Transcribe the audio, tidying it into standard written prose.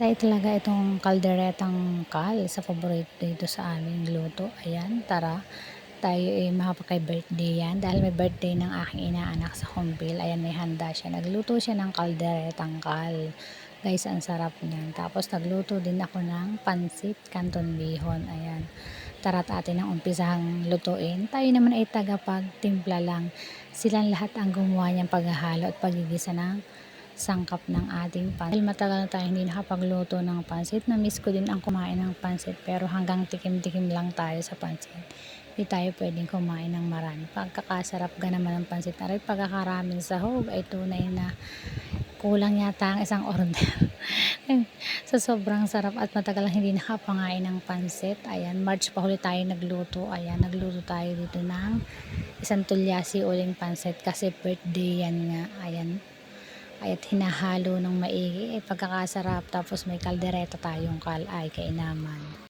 Say talaga itong kalderetang kal sa paborito dito sa aming luto. Ayan, tara tayo ay makapagka-birthday yan dahil may birthday ng aking inaanak sa Humbil. Ayan, may handa siya. Nagluto siya ng kalderetang kal. Guys, ang sarap niyan. Tapos nagluto din ako ng pansit canton bihon. Ayan. Tara't atin ang umpisahang lutuin. Tayo naman ay tagapagtimpla lang. Silang lahat ang gumawa niyang paghahalo at pagigisa ng sangkap ng ating pansit. Dahil matagal na tayo hindi nakapagluto ng pansit, na-miss ko din ang kumain ng pansit pero hanggang tikim-tikim lang tayo sa pansit. Hindi tayo pwedeng kumain ng marami. Pagkakasarap ga naman ng pansit na rin, pagkakaraming sahog ay tunay na kulang yata ang isang order. Sa sobrang sarap at matagal lang hindi nakapangain ng pansit. Ayan, March pa huli tayo nagluto. Ayan, nagluto tayo dito ng isang tulyasi uling pansit kasi birthday yan nga. Ayan, at hinahalo ng maigi, pagkakasarap, tapos may kaldereta tayong kal ay kainaman.